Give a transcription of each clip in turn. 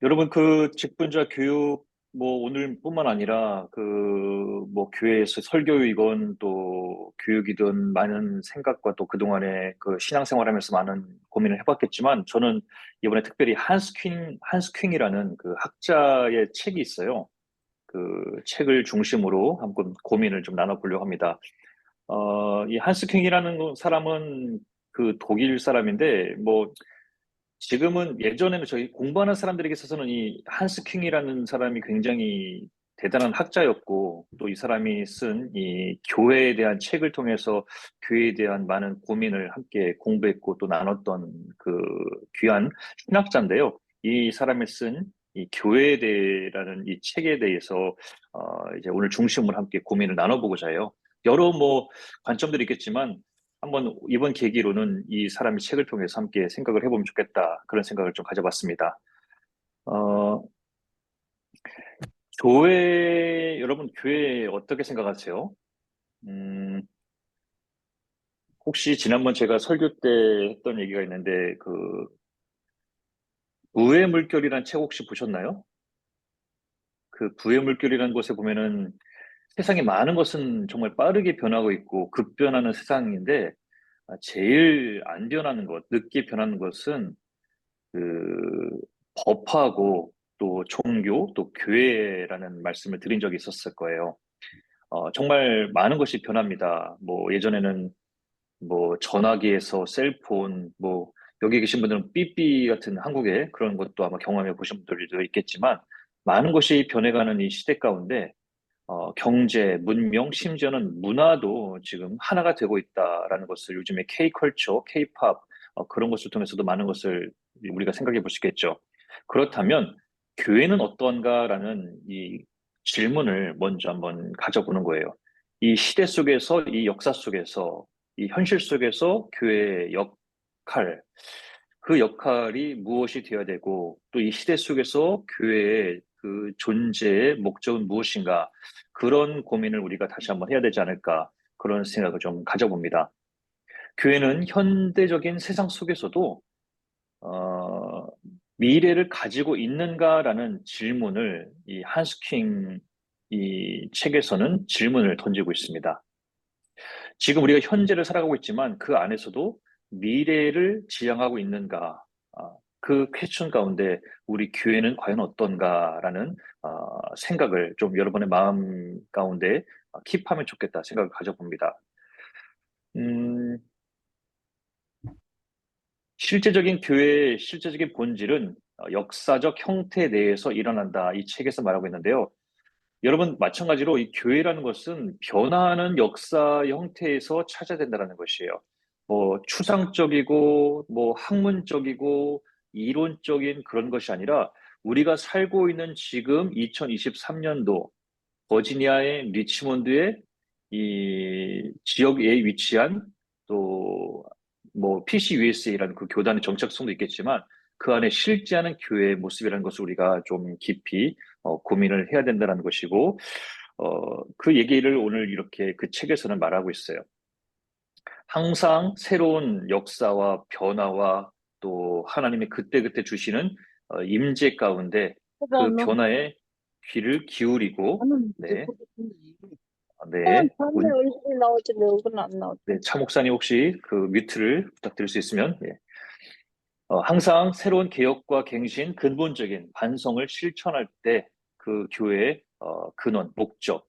여러분, 그 직분자 교육, 뭐, 오늘뿐만 아니라, 뭐, 교회에서 설교이건 또 교육이든 많은 생각과 또 그동안에 그 신앙생활 하면서 많은 고민을 해봤겠지만, 저는 이번에 특별히 한스 킹이라는 그 학자의 책이 있어요. 그 책을 중심으로 한번 고민을 좀 나눠보려고 합니다. 이 한스 킹이라는 사람은 그 독일 사람인데, 뭐, 지금은 예전에는 저희 공부하는 사람들에게 있어서는 이 한스 킹이라는 사람이 굉장히 대단한 학자였고 또 이 사람이 쓴 이 교회에 대한 책을 통해서 교회에 대한 많은 고민을 함께 공부했고 또 나눴던 그 귀한 신학자인데요. 이 사람이 쓴 이 교회에 대해라는 이 책에 대해서 이제 오늘 중심으로 함께 고민을 나눠보고자 해요. 여러 뭐 관점들이 있겠지만 한번 이번 계기로는 이 사람의 책을 통해서 함께 생각을 해보면 좋겠다. 그런 생각을 좀 가져봤습니다. 어, 여러분 교회 어떻게 생각하세요? 음, 혹시 지난번 제가 설교 때 했던 얘기가 있는데, 그, 부의 물결이라는 책 혹시 보셨나요? 그 부의 물결이라는 곳에 보면은 세상에 많은 것은 정말 빠르게 변하고 있고 급변하는 세상인데, 제일 안 변하는 것, 늦게 변하는 것은 그 법하고 또 종교 또 교회라는 말씀을 드린 적이 있었을 거예요. 정말 많은 것이 변합니다. 뭐 예전에는 뭐 전화기에서 셀폰, 뭐 여기 계신 분들은 삐삐 같은 한국의 그런 것도 아마 경험해 보신 분들도 있겠지만 많은 것이 변해가는 이 시대 가운데 경제, 문명, 심지어는 문화도 지금 하나가 되고 있다라는 것을 요즘에 K-컬처, K-팝 그런 것을 통해서도 많은 것을 우리가 생각해 볼 수 있겠죠. 그렇다면 교회는 어떠한가라는 이 질문을 먼저 한번 가져보는 거예요. 이 시대 속에서, 이 역사 속에서, 이 현실 속에서 교회의 역할, 그 역할이 무엇이 되어야 되고, 또 이 시대 속에서 교회의 그 존재의 목적은 무엇인가, 그런 고민을 우리가 다시 한번 해야 되지 않을까, 그런 생각을 좀 가져봅니다. 교회는 현대적인 세상 속에서도, 어, 미래를 가지고 있는가라는 질문을 이 한스킹 이 책에서는 질문을 던지고 있습니다. 지금 우리가 현재를 살아가고 있지만 그 안에서도 미래를 지향하고 있는가? 그 퀘스천 가운데 우리 교회는 과연 어떤가라는 생각을 좀 여러분의 마음 가운데 킵하면 좋겠다 생각을 가져봅니다. 음, 실제적인 교회의 실제적인 본질은 역사적 형태 내에서 일어난다. 이 책에서 말하고 있는데요. 여러분, 마찬가지로 이 교회라는 것은 변화하는 역사 형태에서 찾아야 된다는 것이에요. 뭐, 추상적이고, 뭐, 학문적이고, 이론적인 그런 것이 아니라, 우리가 살고 있는 지금 2023년도, 버지니아의 리치몬드의 이 지역에 위치한 또, 뭐, PCUSA라는 그 교단의 정착성도 있겠지만, 그 안에 실제하는 교회의 모습이라는 것을 우리가 좀 깊이 고민을 해야 된다는 것이고, 그 얘기를 오늘 이렇게 그 책에서는 말하고 있어요. 항상 새로운 역사와 변화와 또 하나님의 그때그때 주시는 임재 가운데 그 그거는 변화에 귀를 기울이고, 나는 이제 네, 그렇군요. 네, 전에 얼굴이 나오지 왜 얼굴은 안 나오지? 네, 차 목사님 혹시 그 뮤트를 부탁드릴 수 있으면, 예. 항상 새로운 개혁과 갱신, 근본적인 반성을 실천할 때 그 교회의 근원, 목적,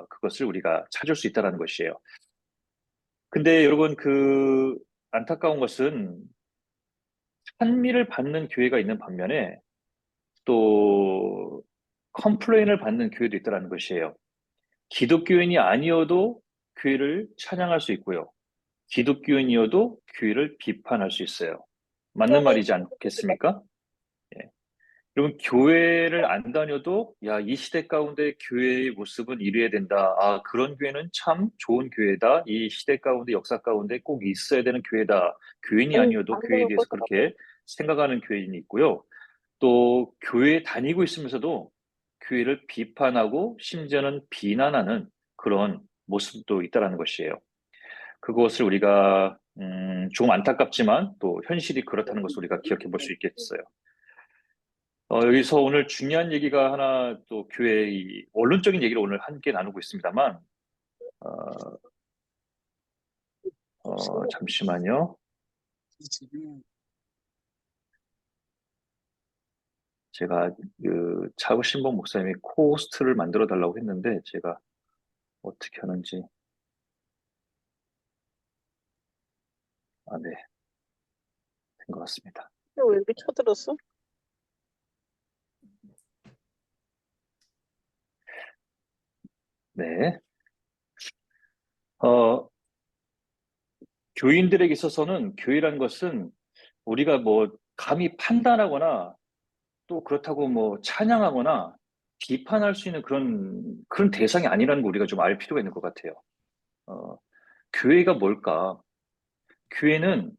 그것을 우리가 찾을 수 있다는 것이에요. 근데 여러분, 그 안타까운 것은 찬미를 받는 교회가 있는 반면에 또 컴플레인을 받는 교회도 있다는 것이에요. 기독교인이 아니어도 교회를 찬양할 수 있고요. 기독교인이어도 교회를 비판할 수 있어요. 맞는 그러면 말이지 않겠습니까? 예. 여러분, 교회를 안 다녀도, 야, 이 시대 가운데 교회의 모습은 이래야 된다. 그런 교회는 참 좋은 교회다. 이 시대 가운데, 역사 가운데 꼭 있어야 되는 교회다. 교인이 아니 아니어도 안 교회에 되는 대해서 것도 같아. 그렇게 생각하는 교인이 있고요. 또, 교회에 다니고 있으면서도 교회를 비판하고 심지어는 비난하는 그런 모습도 있다는 것이에요. 그것을 우리가, 좀 안타깝지만 또 현실이 그렇다는 것을 우리가 기억해 볼 수 있겠어요. 여기서 오늘 중요한 얘기가 하나 또 교회 이 원론적인 얘기를 오늘 함께 나누고 있습니다만, 어, 잠시만요. 제가 그 차우신봉 목사님이 코호스트를 만들어 달라고 했는데 제가 어떻게 하는지 네, 된 것 같습니다. 왜 이렇게 쳐들었어? 네. 어, 교인들에게 있어서는 교회라는 것은 우리가 뭐 감히 판단하거나 또 그렇다고 뭐 찬양하거나 비판할 수 있는 그런 대상이 아니라는 거 우리가 좀 알 필요가 있는 것 같아요. 어, 교회가 뭘까? 교회는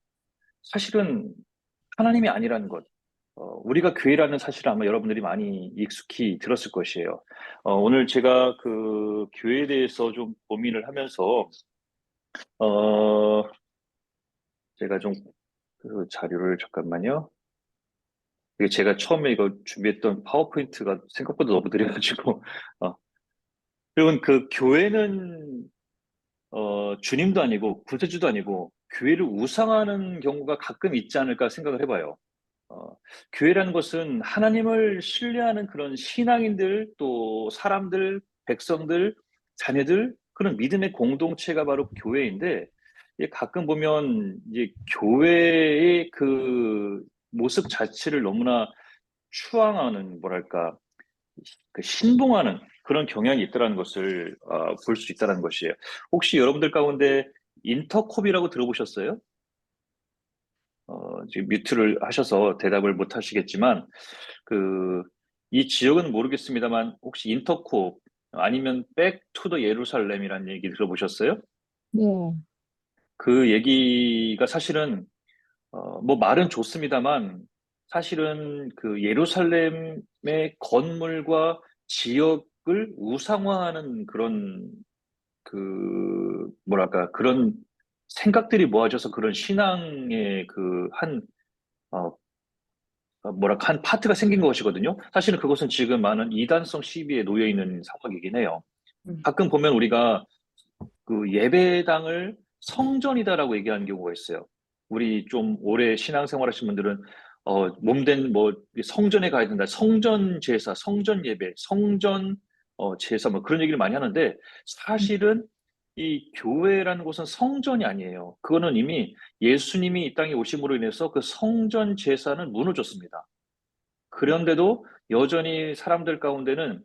사실은 하나님이 아니라는 것. 우리가 교회라는 사실을 아마 여러분들이 많이 익숙히 들었을 것이에요. 오늘 제가 그 교회에 대해서 좀 고민을 하면서, 어, 제가 좀 그 자료를 잠깐만요. 이게 제가 처음에 이거 준비했던 파워포인트가 생각보다 너무 느려가지고, 어, 그리고 그 교회는, 주님도 아니고 구세주도 아니고 교회를 우상화하는 경우가 가끔 있지 않을까 생각을 해봐요. 어, 교회라는 것은 하나님을 신뢰하는 그런 신앙인들, 또 사람들, 백성들, 자녀들, 그런 믿음의 공동체가 바로 교회인데, 이게 가끔 보면 이제 교회의 그 모습 자체를 너무나 추앙하는, 뭐랄까, 그 신봉하는 그런 경향이 있다는 것을 볼 수 있다는 것이에요. 혹시 여러분들 가운데 인터콥이라고 들어보셨어요? 지금 뮤트를 하셔서 대답을 못 하시겠지만, 그, 이 지역은 모르겠습니다만, 혹시 인터콥 아니면 백 투 더 예루살렘이라는 얘기 들어보셨어요? 네. 그 얘기가 사실은, 뭐 말은 좋습니다만, 사실은 그 예루살렘의 건물과 지역을 우상화하는 그런, 뭐랄까, 그런 생각들이 모아져서 그런 신앙의 어, 뭐랄까, 한 파트가 생긴 것이거든요. 사실은 그것은 지금 많은 이단성 시비에 놓여 있는 상황이긴 해요. 음. 가끔 보면 우리가 그 예배당을 성전이다라고 얘기하는 경우가 있어요. 우리 좀 오래 신앙생활 하신 분들은 몸된 뭐 성전에 가야 된다. 성전 제사, 성전 예배, 성전 제사 뭐 그런 얘기를 많이 하는데 사실은 이 교회라는 곳은 성전이 아니에요. 그거는 이미 예수님이 이 땅에 오심으로 인해서 그 성전 제사는 무너졌습니다. 그런데도 여전히 사람들 가운데는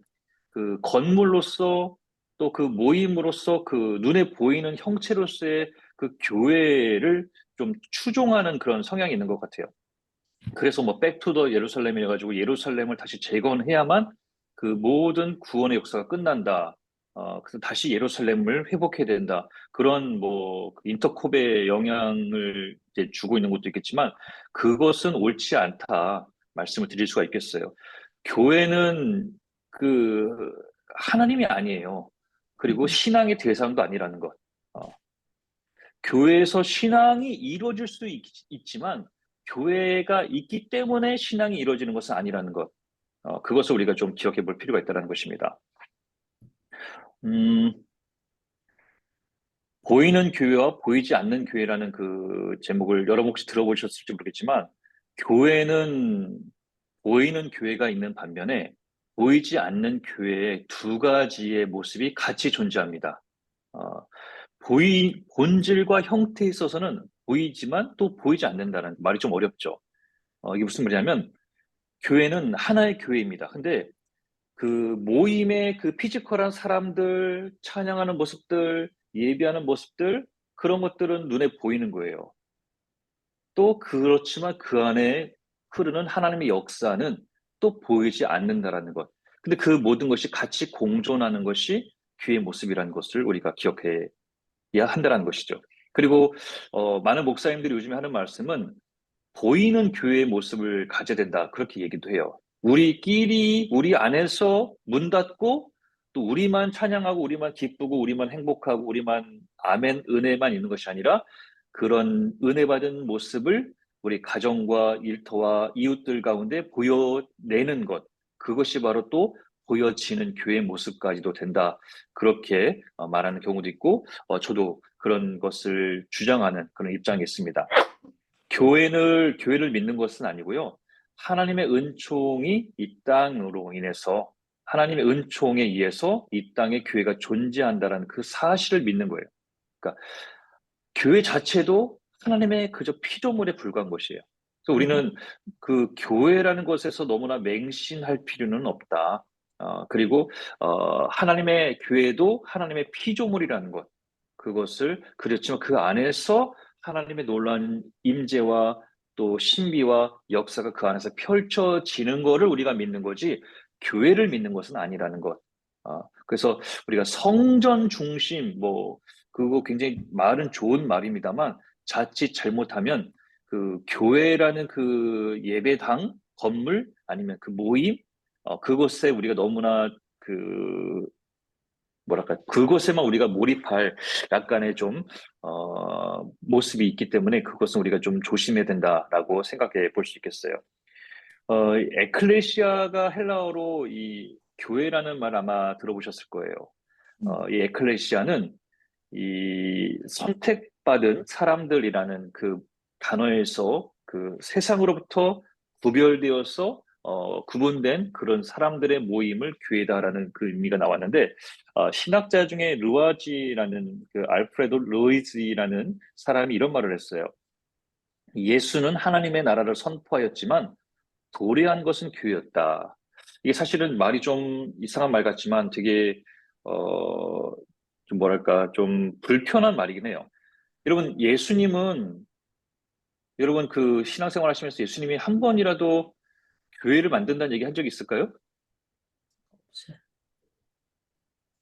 그 건물로서 또 그 모임으로서 그 눈에 보이는 형체로서의 그 교회를 좀 추종하는 그런 성향이 있는 것 같아요. 그래서 뭐 백투더 예루살렘이라 가지고 예루살렘을 다시 재건해야만 그 모든 구원의 역사가 끝난다. 그래서 다시 예루살렘을 회복해야 된다. 그런 뭐 인터콥의 영향을 이제 주고 있는 것도 있겠지만 그것은 옳지 않다. 말씀을 드릴 수가 있겠어요. 교회는 그 하나님이 아니에요. 그리고 신앙의 대상도 아니라는 것. 어, 교회에서 신앙이 이루어질 수 있지만 교회가 있기 때문에 신앙이 이루어지는 것은 아니라는 것. 그것을 우리가 좀 기억해 볼 필요가 있다는 것입니다. 음, 보이는 교회와 보이지 않는 교회라는 그 제목을 여러분 혹시 들어보셨을지 모르겠지만 교회는 보이는 교회가 있는 반면에 보이지 않는 교회의 두 가지의 모습이 같이 존재합니다. 어, 본질과 형태에 있어서는 보이지만 또 보이지 않는다는 말이 좀 어렵죠. 이게 무슨 말이냐면, 교회는 하나의 교회입니다. 근데 그 모임의 그 피지컬한 사람들, 찬양하는 모습들, 예배하는 모습들, 그런 것들은 눈에 보이는 거예요. 또 그렇지만 그 안에 흐르는 하나님의 역사는 또 보이지 않는다라는 것. 근데 그 모든 것이 같이 공존하는 것이 교회의 모습이라는 것을 우리가 기억해야 한다는 것이죠. 그리고 많은 목사님들이 요즘에 하는 말씀은 보이는 교회의 모습을 가져야 된다. 그렇게 얘기도 해요. 우리끼리 우리 안에서 문 닫고 또 우리만 찬양하고 우리만 기쁘고 우리만 행복하고 우리만 아멘 은혜만 있는 것이 아니라 그런 은혜 받은 모습을 우리 가정과 일터와 이웃들 가운데 보여내는 것, 그것이 바로 또 보여지는 교회의 모습까지도 된다. 그렇게 말하는 경우도 있고, 저도 그런 것을 주장하는 그런 입장이 있습니다. 교회를 믿는 것은 아니고요. 하나님의 은총이 이 땅으로 인해서 하나님의 은총에 의해서 이 땅에 교회가 존재한다라는 그 사실을 믿는 거예요. 그러니까 교회 자체도 하나님의 그저 피조물에 불과한 것이에요. 그래서 우리는 그 교회라는 것에서 너무나 맹신할 필요는 없다. 그리고 하나님의 교회도 하나님의 피조물이라는 것, 그것을 그렇지만 그 안에서 하나님의 놀라운 임재와 또 신비와 역사가 그 안에서 펼쳐지는 것을 우리가 믿는 거지 교회를 믿는 것은 아니라는 것. 그래서 우리가 성전 중심 뭐 그거 굉장히 말은 좋은 말입니다만 자칫 잘못하면 그 교회라는 그 예배당 건물 아니면 그 모임 그것에 우리가 너무나 그 뭐랄까 그것에만 우리가 몰입할 약간의 좀 모습이 있기 때문에 그것은 우리가 좀 조심해야 된다라고 생각해 볼 수 있겠어요. 에클레시아가 헬라어로 이 교회라는 말 아마 들어보셨을 거예요. 이 에클레시아는 이 선택받은 사람들이라는 그 단어에서 그 세상으로부터 구별되어서 구분된 그런 사람들의 모임을 교회다라는 그 의미가 나왔는데 신학자 중에 르와지라는 그 알프레도 루이지라는 사람이 이런 말을 했어요. 예수는 하나님의 나라를 선포하였지만 도래한 것은 교회였다. 이게 사실은 말이 좀 이상한 말 같지만 되게 좀 뭐랄까 좀 불편한 말이긴 해요. 여러분 여러분 그 신앙생활 하시면서 예수님이 한 번이라도 교회를 만든다는 얘기 한 적 있을까요?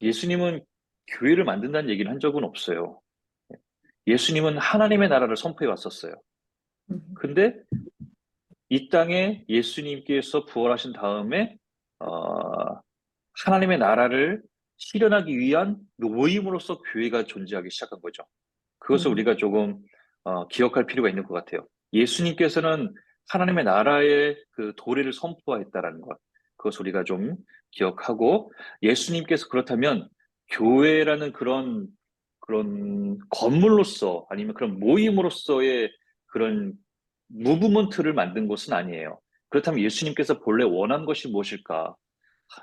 예수님은 교회를 만든다는 얘기를 한 적은 없어요. 예수님은 하나님의 나라를 선포해 왔었어요. 근데 이 땅에 예수님께서 부활하신 다음에 어, 하나님의 나라를 실현하기 위한 모임으로서 교회가 존재하기 시작한 거죠. 그것을 우리가 조금 기억할 필요가 있는 것 같아요. 예수님께서는 하나님의 나라의 그 도래를 선포했다라는 것, 그것을 우리가 좀 기억하고 예수님께서 그렇다면 교회라는 그런 건물로서 아니면 그런 모임으로서의 그런 무브먼트를 만든 것은 아니에요. 그렇다면 예수님께서 본래 원한 것이 무엇일까?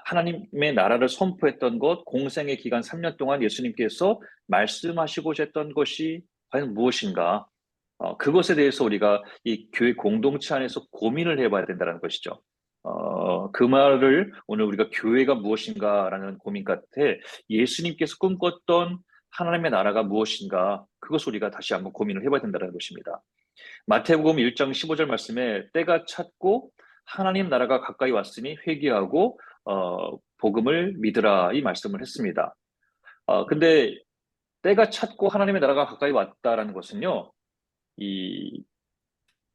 하나님의 나라를 선포했던 것, 공생의 기간 3년 동안 예수님께서 말씀하시고자 했던 것이 과연 무엇인가? 그것에 대해서 우리가 이 교회 공동체 안에서 고민을 해봐야 된다는 것이죠. 그 말을 오늘 우리가 교회가 무엇인가라는 고민 같아 예수님께서 꿈꿨던 하나님의 나라가 무엇인가? 그것을 우리가 다시 한번 고민을 해봐야 된다는 것입니다. 마태복음 1장 15절 말씀에 때가 찼고 하나님 나라가 가까이 왔으니 회개하고 복음을 믿으라 이 말씀을 했습니다. 근데 때가 찼고 하나님의 나라가 가까이 왔다라는 것은요, 이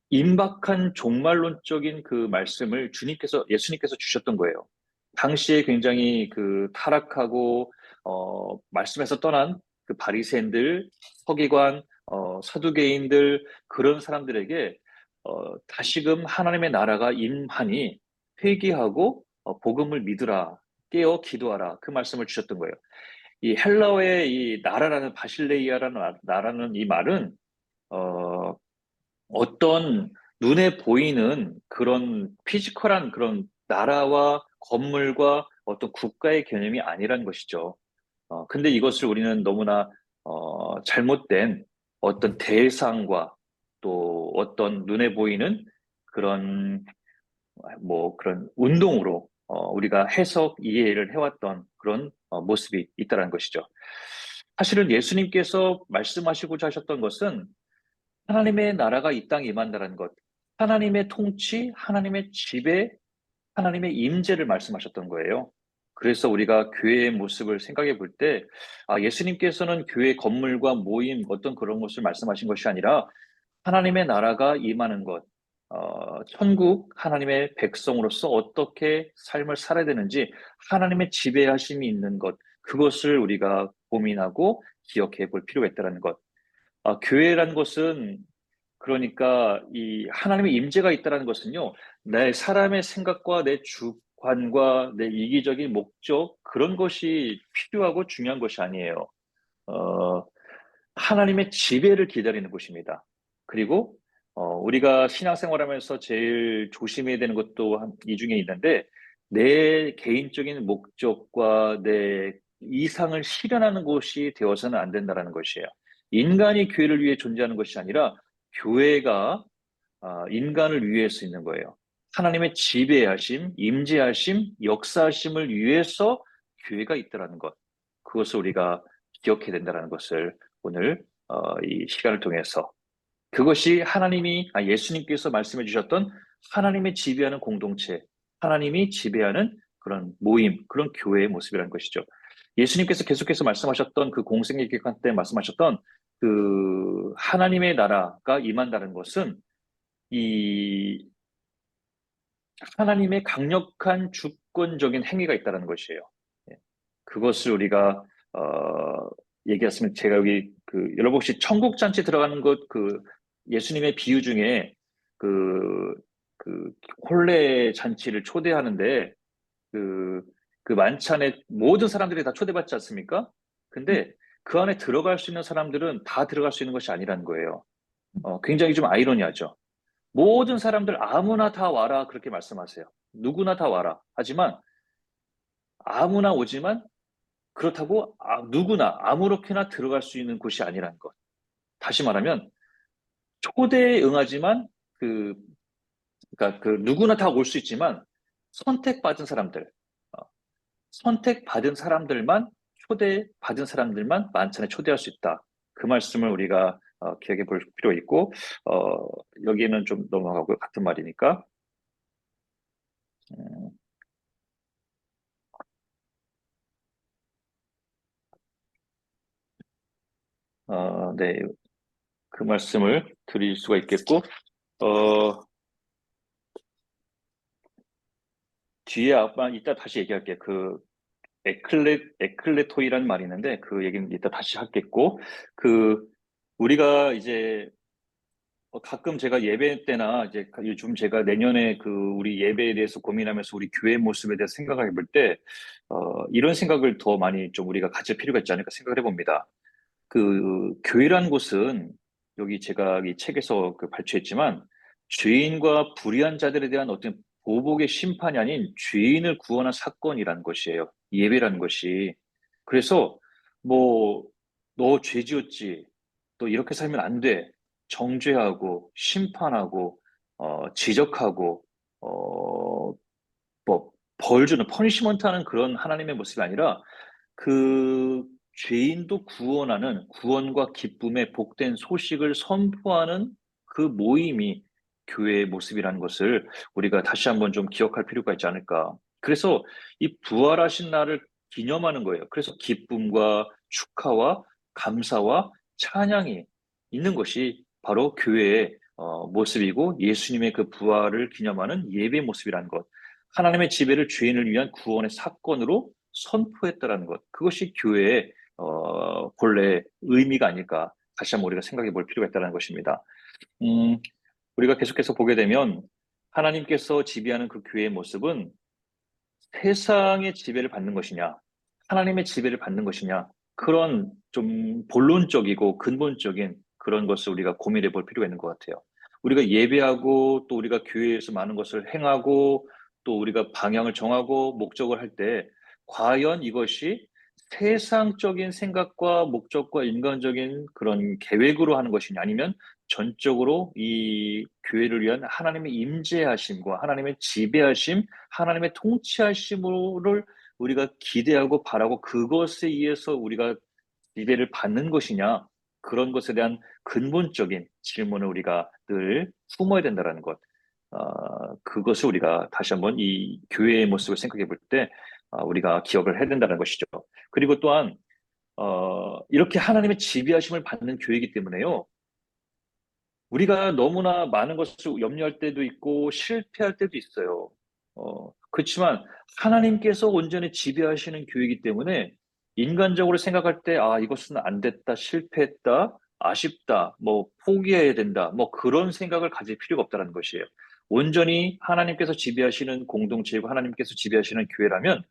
임박한 종말론적인 그 말씀을 예수님께서 주셨던 거예요. 당시에 굉장히 그 타락하고 말씀에서 떠난 그 바리새인들, 서기관, 사두개인들 그런 사람들에게 다시금 하나님의 나라가 임하니 회개하고 복음을 믿으라, 깨어 기도하라 그 말씀을 주셨던 거예요. 이 헬라어의 이 나라라는 바실레이아라는 나라는 이 말은 어, 어떤 눈에 보이는 그런 피지컬한 그런 나라와 건물과 어떤 국가의 개념이 아니라는 것이죠. 근데 이것을 우리는 너무나 잘못된 어떤 대상과 또 어떤 눈에 보이는 그런 뭐 그런 운동으로 우리가 해석 이해를 해왔던 그런 모습이 있다는 것이죠. 사실은 예수님께서 말씀하시고자 하셨던 것은 하나님의 나라가 이 땅에 임한다는 것, 하나님의 통치, 하나님의 지배, 하나님의 임재를 말씀하셨던 거예요. 그래서 우리가 교회의 모습을 생각해 볼 때, 예수님께서는 교회 건물과 모임, 어떤 그런 것을 말씀하신 것이 아니라 하나님의 나라가 임하는 것, 천국 하나님의 백성으로서 어떻게 삶을 살아야 되는지 하나님의 지배하심이 있는 것, 그것을 우리가 고민하고 기억해 볼 필요가 있다는 것. 교회라는 것은 그러니까 이 하나님의 임재가 있다라는 것은요, 내 사람의 생각과 내 주관과 내 이기적인 목적 그런 것이 필요하고 중요한 것이 아니에요. 어, 하나님의 지배를 기다리는 것입니다. 그리고 우리가 신앙생활하면서 제일 조심해야 되는 것도 이 중에 있는데 내 개인적인 목적과 내 이상을 실현하는 것이 되어서는 안 된다는 것이에요. 인간이 교회를 위해 존재하는 것이 아니라 교회가 인간을 위해서 있는 거예요. 하나님의 지배하심, 임재하심, 역사하심을 위해서 교회가 있다라는 것. 그것을 우리가 기억해야 된다는 것을 오늘 이 시간을 통해서 그것이 예수님께서 말씀해 주셨던 하나님의 지배하는 공동체, 하나님이 지배하는 그런 모임, 그런 교회의 모습이라는 것이죠. 예수님께서 계속해서 말씀하셨던 그 공생의 기간 때 말씀하셨던 그 하나님의 나라가 임한다는 것은 이 하나님의 강력한 주권적인 행위가 있다는 것이에요. 예. 그것을 우리가 얘기했으면 제가 여기 여러분 혹시 천국 잔치 들어가는 것 예수님의 비유 중에 그, 그 혼례 잔치를 초대하는데 그, 그 만찬에 모든 사람들이 다 초대받지 않습니까? 근데 그 안에 들어갈 수 있는 사람들은 다 들어갈 수 있는 것이 아니라는 거예요. 굉장히 좀 아이러니하죠. 모든 사람들 아무나 다 와라 그렇게 말씀하세요. 누구나 다 와라. 하지만 아무나 오지만 그렇다고 누구나 아무렇게나 들어갈 수 있는 곳이 아니라는 것. 다시 말하면 초대에 응하지만 그 그러니까 누구나 다 올 수 있지만 선택받은 사람들, 어, 선택받은 사람들만 초대받은 사람들만 만찬에 초대할 수 있다. 그 말씀을 우리가 기억해 볼 필요 있고 어, 여기에는 좀 넘어가고 같은 말이니까 음, 네, 그 말씀을 드릴 수가 있겠고, 어, 뒤에 아마 이따 다시 얘기할게요. 에클레토이라는 말이 있는데, 그 얘기는 이따 다시 하겠고, 그, 우리가 이제, 가끔 제가 예배 때나, 이제, 요즘 제가 내년에 우리 예배에 대해서 고민하면서 우리 교회 모습에 대해서 생각해 볼 때, 이런 생각을 더 많이 좀 우리가 가질 필요가 있지 않을까 생각을 해봅니다. 교회란 곳은 여기 제가 이 책에서 발췌했지만 죄인과 불의한 자들에 대한 어떤 보복의 심판이 아닌 죄인을 구원한 사건이라는 것이에요. 예배라는 것이. 그래서 뭐 너 죄 지었지. 또 이렇게 살면 안 돼. 정죄하고 심판하고 지적하고 어, 뭐 벌 주는 퍼니시먼트 하는 그런 하나님의 모습이 아니라 그 죄인도 구원하는 구원과 기쁨의 복된 소식을 선포하는 그 모임이 교회의 모습이라는 것을 우리가 다시 한번 좀 기억할 필요가 있지 않을까. 그래서 이 부활하신 날을 기념하는 거예요. 그래서 기쁨과 축하와 감사와 찬양이 있는 것이 바로 교회의 모습이고 예수님의 그 부활을 기념하는 예배 모습이라는 것. 하나님의 지배를 죄인을 위한 구원의 사건으로 선포했다라는 것. 그것이 교회의 본래 의미가 아닐까. 다시 한번 우리가 생각해 볼 필요가 있다는 것입니다. 음, 우리가 계속해서 보게 되면 하나님께서 지배하는 그 교회의 모습은 세상의 지배를 받는 것이냐, 하나님의 지배를 받는 것이냐, 그런 좀 본론적이고 근본적인 그런 것을 우리가 고민해 볼 필요가 있는 것 같아요. 우리가 예배하고 또 우리가 교회에서 많은 것을 행하고 또 우리가 방향을 정하고 목적을 할 때 과연 이것이 세상적인 생각과 목적과 인간적인 그런 계획으로 하는 것이냐 아니면 전적으로 이 교회를 위한 하나님의 임재하심과 하나님의 지배하심 하나님의 통치하심을 우리가 기대하고 바라고 그것에 의해서 우리가 지배를 받는 것이냐 그런 것에 대한 근본적인 질문을 우리가 늘 품어야 된다는 것. 그것을 우리가 다시 한번 이 교회의 모습을 생각해 볼 때 우리가 기억을 해야 된다는 것이죠. 그리고 또한 이렇게 하나님의 지배하심을 받는 교회이기 때문에요. 우리가 너무나 많은 것을 염려할 때도 있고 실패할 때도 있어요. 그렇지만 하나님께서 온전히 지배하시는 교회이기 때문에 인간적으로 생각할 때, 이것은 안 됐다, 실패했다, 아쉽다, 뭐 포기해야 된다, 뭐 그런 생각을 가질 필요가 없다는 것이에요. 온전히 하나님께서 지배하시는 공동체이고 하나님께서 지배하시는 교회라면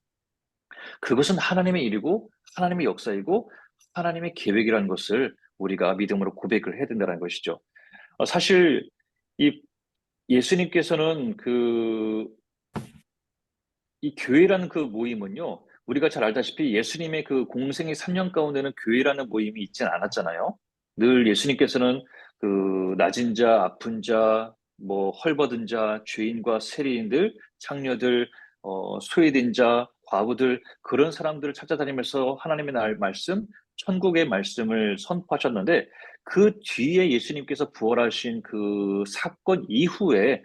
그것은 하나님의 일이고 하나님의 역사이고 하나님의 계획이라는 것을 우리가 믿음으로 고백을 해야 된다는 것이죠. 사실 이 예수님께서는 이 교회라는 그 모임은요, 우리가 잘 알다시피 예수님의 그 공생의 3년 가운데는 교회라는 모임이 있진 않았잖아요. 늘 예수님께서는 그 낮은 자, 아픈 자, 뭐 헐벗은 자, 죄인과 세리인들, 창녀들, 소외된 자, 과부들 그런 사람들을 찾아다니면서 하나님의 말씀, 천국의 말씀을 선포하셨는데 그 뒤에 예수님께서 부활하신 그 사건 이후에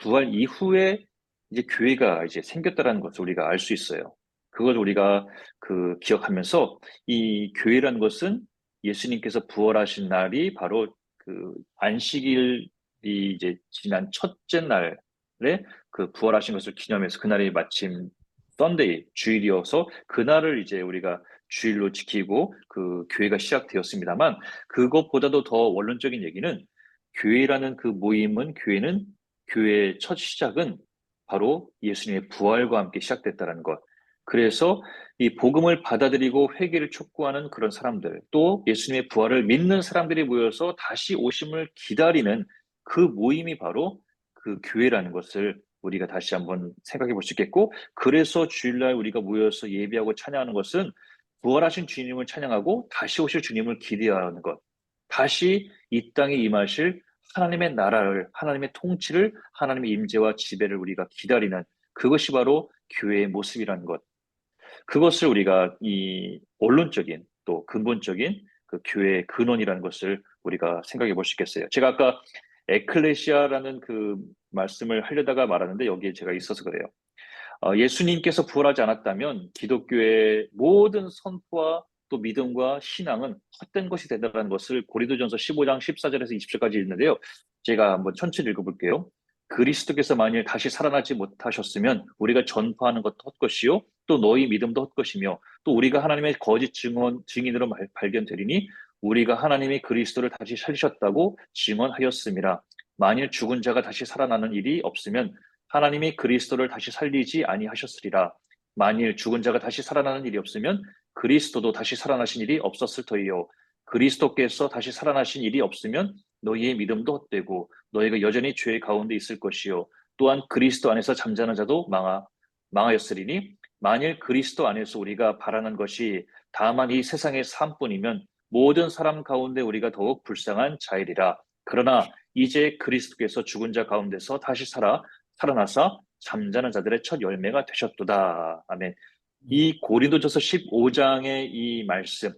부활 이후에 이제 교회가 이제 생겼다라는 것을 우리가 알 수 있어요. 그걸 우리가 기억하면서 이 교회라는 것은 예수님께서 부활하신 날이 바로 그 안식일이 이제 지난 첫째 날에 그 부활하신 것을 기념해서 그날이 마침 썬데이 주일이어서 그날을 이제 우리가 주일로 지키고 그 교회가 시작되었습니다만 그것보다도 더 원론적인 얘기는 교회라는 그 모임은 교회의 첫 시작은 바로 예수님의 부활과 함께 시작됐다는 것. 그래서 이 복음을 받아들이고 회개를 촉구하는 그런 사람들, 또 예수님의 부활을 믿는 사람들이 모여서 다시 오심을 기다리는 그 모임이 바로 그 교회라는 것을 우리가 다시 한번 생각해 볼 수 있겠고, 그래서 주일날 우리가 모여서 예배하고 찬양하는 것은 부활하신 주님을 찬양하고 다시 오실 주님을 기대하는 것, 다시 이 땅에 임하실 하나님의 나라를, 하나님의 통치를, 하나님의 임재와 지배를 우리가 기다리는 그것이 바로 교회의 모습이라는 것. 그것을 우리가 이 원론적인 또 근본적인 그 교회의 근원이라는 것을 우리가 생각해 볼 수 있겠어요. 제가 아까 에클레시아라는 그 말씀을 하려다가 말았는데 여기에 제가 있어서 그래요. 예수님께서 부활하지 않았다면 기독교의 모든 선포와 또 믿음과 신앙은 헛된 것이 된다는 것을 고린도전서 15장 14절에서 20절까지 있는데요. 제가 한번 천천히 읽어볼게요. 그리스도께서 만일 다시 살아나지 못하셨으면 우리가 전파하는 것도 헛것이요 또 너희 믿음도 헛것이며 또 우리가 하나님의 거짓 증인으로 발견되리니 우리가 하나님이 그리스도를 다시 살리셨다고 증언하였음이라. 만일 죽은 자가 다시 살아나는 일이 없으면 하나님이 그리스도를 다시 살리지 아니하셨으리라. 만일 죽은 자가 다시 살아나는 일이 없으면 그리스도도 다시 살아나신 일이 없었을 터이요. 그리스도께서 다시 살아나신 일이 없으면 너희의 믿음도 헛되고 너희가 여전히 죄 가운데 있을 것이요. 또한 그리스도 안에서 잠자는 자도 망하였으리니 만일 그리스도 안에서 우리가 바라는 것이 다만 이 세상의 삶뿐이면 모든 사람 가운데 우리가 더욱 불쌍한 자이리라. 그러나 이제 그리스도께서 죽은 자 가운데서 다시 살아나사 잠자는 자들의 첫 열매가 되셨도다. 아멘. 이 고린도전서 15장의 이 말씀,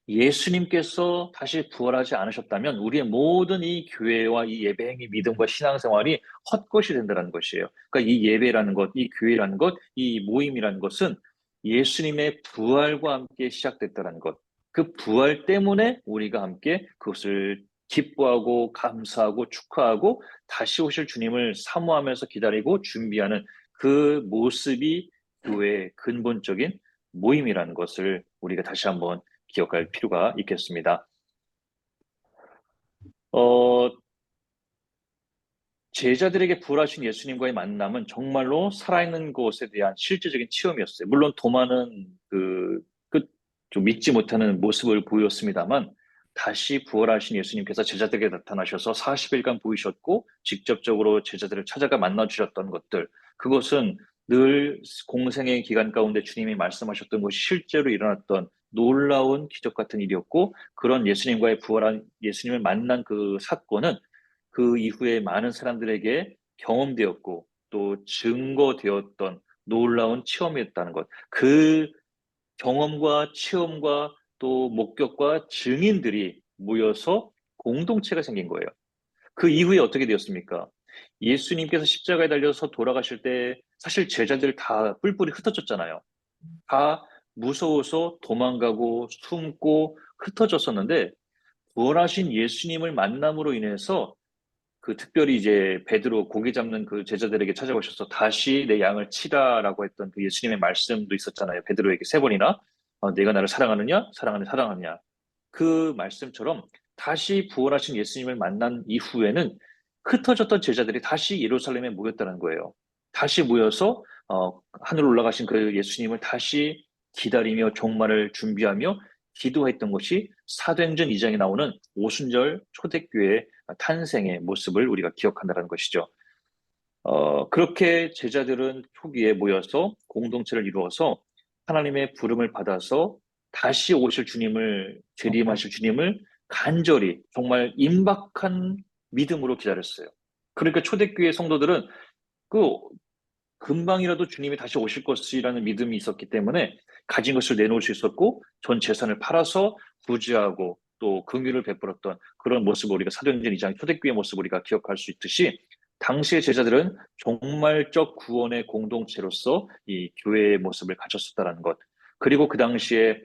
예수님께서 다시 부활하지 않으셨다면 우리의 모든 이 교회와 이 예배 행위, 믿음과 신앙생활이 헛것이 된다는 것이에요. 그러니까 이 예배라는 것, 이 교회라는 것, 이 모임이라는 것은 예수님의 부활과 함께 시작됐다는 것. 그 부활 때문에 우리가 함께 그것을 기뻐하고 감사하고 축하하고 다시 오실 주님을 사모하면서 기다리고 준비하는 그 모습이 교회의 근본적인 모임이라는 것을 우리가 다시 한번 기억할 필요가 있겠습니다. 어, 제자들에게 부활하신 예수님과의 만남은 정말로 살아있는 것에 대한 실제적인 체험이었어요. 물론 도마는 좀 믿지 못하는 모습을 보였습니다만 다시 부활하신 예수님께서 제자들에게 나타나셔서 40일간 보이셨고 직접적으로 제자들을 찾아가 만나주셨던 것들, 그것은 늘 공생의 기간 가운데 주님이 말씀하셨던 것이 실제로 일어났던 놀라운 기적 같은 일이었고 그런 예수님과의 부활한 예수님을 만난 그 사건은 그 이후에 많은 사람들에게 경험되었고 또 증거되었던 놀라운 체험이었다는 것. 그 경험과 체험과 또 목격과 증인들이 모여서 공동체가 생긴 거예요. 그 이후에 어떻게 되었습니까? 예수님께서 십자가에 달려서 돌아가실 때 사실 제자들 다 뿔뿔이 흩어졌잖아요. 다 무서워서 도망가고 숨고 흩어졌었는데 부활하신 예수님을 만남으로 인해서 특별히 이제 베드로 고기 잡는 그 제자들에게 찾아오셔서 다시 내 양을 치라라고 했던 그 예수님의 말씀도 있었잖아요. 베드로에게 세 번이나 내가 나를 사랑하느냐? 사랑하느냐? 그 말씀처럼 다시 부활하신 예수님을 만난 이후에는 흩어졌던 제자들이 다시 예루살렘에 모였다는 거예요. 다시 모여서 하늘 올라가신 그 예수님을 다시 기다리며 종말을 준비하며 기도했던 것이 사도행전 2장에 나오는 오순절 초대교회 탄생의 모습을 우리가 기억한다는 것이죠. 그렇게 제자들은 초기에 모여서 공동체를 이루어서 하나님의 부름을 받아서 다시 오실 주님을, 재림하실 주님을 간절히 정말 임박한 믿음으로 기다렸어요. 그러니까 초대교회 성도들은 그 금방이라도 주님이 다시 오실 것이라는 믿음이 있었기 때문에 가진 것을 내놓을 수 있었고 전 재산을 팔아서 구제하고 또 긍휼을 베풀었던 그런 모습을 우리가 사도행전 2장 초대교회의 모습을 우리가 기억할 수 있듯이 당시의 제자들은 종말적 구원의 공동체로서 이 교회의 모습을 가졌었다는 것. 그리고 그 당시에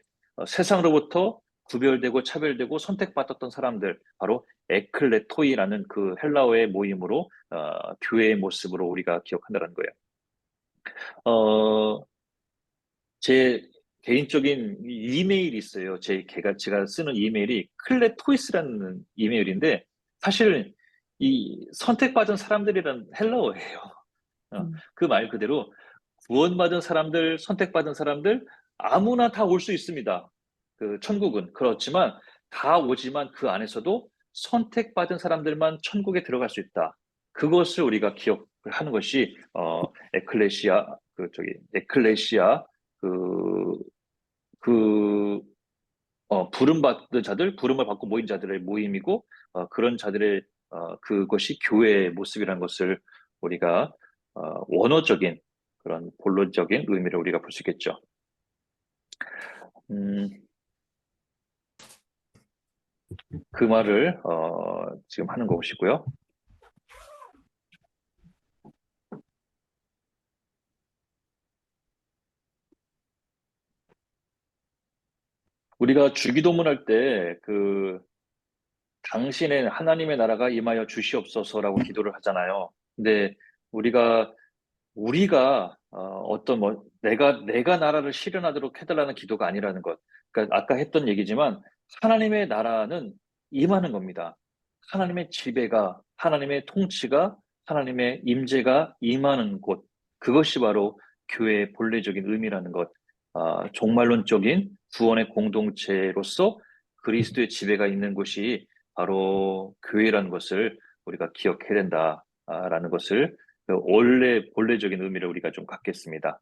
세상으로부터 구별되고 차별되고 선택받았던 사람들, 바로 에클레토이라는 그 헬라어의 모임으로 교회의 모습으로 우리가 기억한다는 거예요. 어, 제 개인적인 이메일이 있어요. 제가 쓰는 이메일이 클레토이스라는 이메일인데, 사실 이 선택받은 사람들이란 헬라어예요. 그 말 그대로 구원받은 사람들, 선택받은 사람들, 아무나 다 올 수 있습니다. 그 천국은. 그렇지만 다 오지만 그 안에서도 선택받은 사람들만 천국에 들어갈 수 있다. 그것을 우리가 기억을 하는 것이 에클레시아 그 그 부름 받은 자들, 부름을 받고 모인 자들의 모임이고 그런 자들의 그것이 교회의 모습이라는 것을 우리가 원어적인 그런 본론적인 의미를 우리가 볼 수 있겠죠. 음, 그 말을 지금 하는 것이고요. 우리가 주기도문 할 때 당신의 하나님의 나라가 임하여 주시옵소서라고 기도를 하잖아요. 근데 우리가 어떤 내가 나라를 실현하도록 해달라는 기도가 아니라는 것. 그러니까 아까 했던 얘기지만 하나님의 나라는 임하는 겁니다. 하나님의 지배가, 하나님의 통치가, 하나님의 임재가 임하는 곳. 그것이 바로 교회의 본래적인 의미라는 것. 종말론적인 구원의 공동체로서 그리스도의 지배가 있는 곳이 바로 교회라는 것을 우리가 기억해야 된다라는 것을 원래 본래적인 의미를 우리가 좀 갖겠습니다.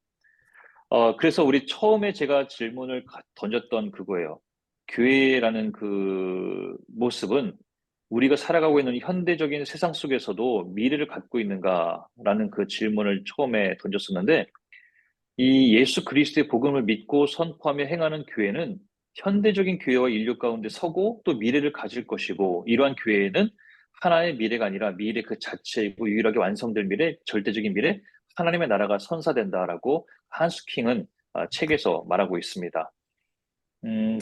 그래서 우리 처음에 제가 질문을 던졌던 그거예요. 교회라는 그 모습은 우리가 살아가고 있는 현대적인 세상 속에서도 미래를 갖고 있는가라는 그 질문을 처음에 던졌었는데, 이 예수 그리스도의 복음을 믿고 선포하며 행하는 교회는 현대적인 교회와 인류 가운데 서고 또 미래를 가질 것이고, 이러한 교회는 하나의 미래가 아니라 미래 그 자체이고 유일하게 완성될 미래, 절대적인 미래, 하나님의 나라가 선사된다라고 한스킹은 책에서 말하고 있습니다.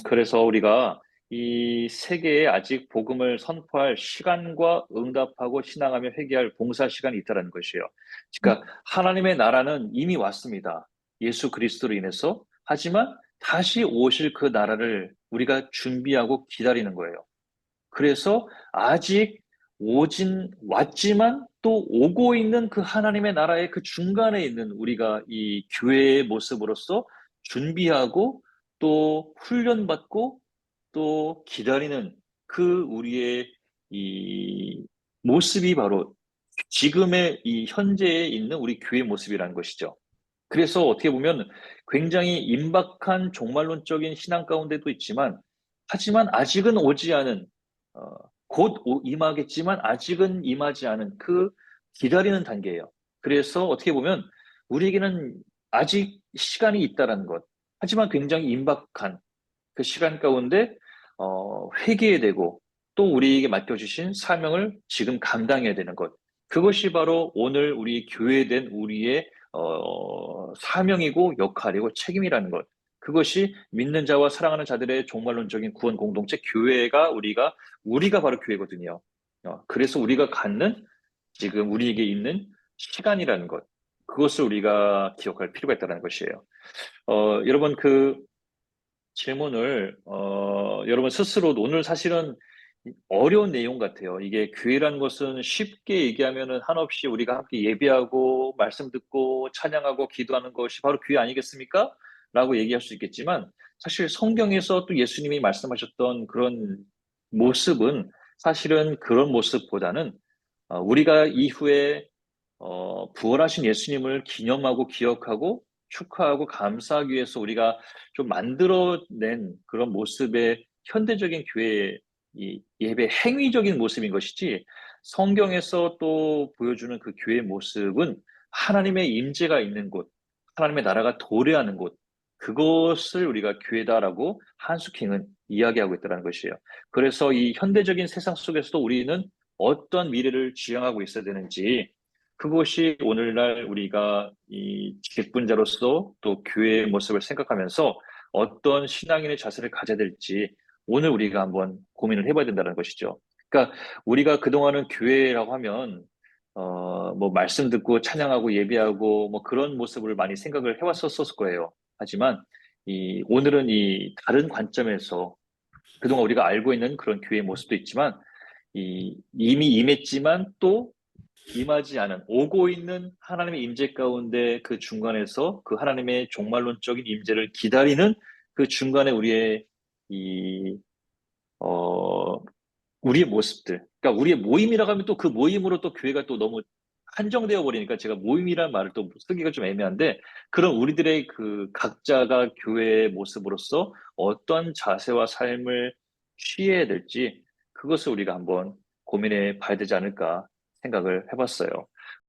그래서 우리가 이 세계에 아직 복음을 선포할 시간과 응답하고 신앙하며 회개할 봉사 시간이 있다는 것이에요. 그러니까 하나님의 나라는 이미 왔습니다. 예수 그리스도로 인해서. 하지만 다시 오실 그 나라를 우리가 준비하고 기다리는 거예요. 그래서 아직 왔지만 또 오고 있는 그 하나님의 나라의 그 중간에 있는 우리가 이 교회의 모습으로서 준비하고 또 훈련받고 또 기다리는 그 우리의 이 모습이 바로 지금의 이 현재에 있는 우리 교회 모습이라는 것이죠. 그래서 어떻게 보면 굉장히 임박한 종말론적인 신앙 가운데도 있지만, 하지만 아직은 오지 않은, 어, 임하겠지만 아직은 임하지 않은 그 기다리는 단계예요. 그래서 어떻게 보면 우리에게는 아직 시간이 있다라는 것. 하지만 굉장히 임박한 그 시간 가운데 회개해야 되고 또 우리에게 맡겨주신 사명을 지금 감당해야 되는 것. 그것이 바로 오늘 우리 교회된 우리의 사명이고 역할이고 책임이라는 것. 그것이 믿는 자와 사랑하는 자들의 종말론적인 구원 공동체 교회가 우리가 바로 교회거든요. 그래서 우리가 갖는 지금 우리에게 있는 시간이라는 것. 그것을 우리가 기억할 필요가 있다는 것이에요. 여러분 질문을, 여러분 스스로 오늘 사실은 어려운 내용 같아요. 이게 교회라는 것은 쉽게 얘기하면은 한없이 우리가 함께 예배하고 말씀 듣고 찬양하고 기도하는 것이 바로 교회 아니겠습니까? 라고 얘기할 수 있겠지만 사실 성경에서 또 예수님이 말씀하셨던 그런 모습은 사실은 그런 모습보다는 우리가 이후에 부활하신 예수님을 기념하고 기억하고 축하하고 감사하기 위해서 우리가 좀 만들어낸 그런 모습의 현대적인 교회의 이 예배 행위적인 모습인 것이지 성경에서 또 보여주는 그 교회의 모습은 하나님의 임재가 있는 곳, 하나님의 나라가 도래하는 곳, 그것을 우리가 교회다라고 한스킹은 이야기하고 있다는 것이에요. 그래서 이 현대적인 세상 속에서도 우리는 어떤 미래를 지향하고 있어야 되는지 그것이 오늘날 우리가 이 직분자로서 또 교회의 모습을 생각하면서 어떤 신앙인의 자세를 가져야 될지 오늘 우리가 한번 고민을 해봐야 된다는 것이죠. 그러니까 우리가 그동안은 교회라고 하면 뭐 말씀 듣고 찬양하고 예배하고 뭐 그런 모습을 많이 생각을 해왔었을 거예요. 하지만 이 오늘은 이 다른 관점에서 그동안 우리가 알고 있는 그런 교회의 모습도 있지만 이미 임했지만 또 임하지 않은 오고 있는 하나님의 임재 가운데 그 중간에서 그 하나님의 종말론적인 임재를 기다리는 그 중간에 우리의 이 어, 우리의 모습들. 그러니까 우리의 모임이라고 하면 또 그 모임으로 또 교회가 또 너무 한정되어 버리니까 제가 모임이라는 말을 또 쓰기가 좀 애매한데 그런 우리들의 그 각자가 교회의 모습으로서 어떤 자세와 삶을 취해야 될지 그것을 우리가 한번 고민해 봐야 되지 않을까 생각을 해봤어요.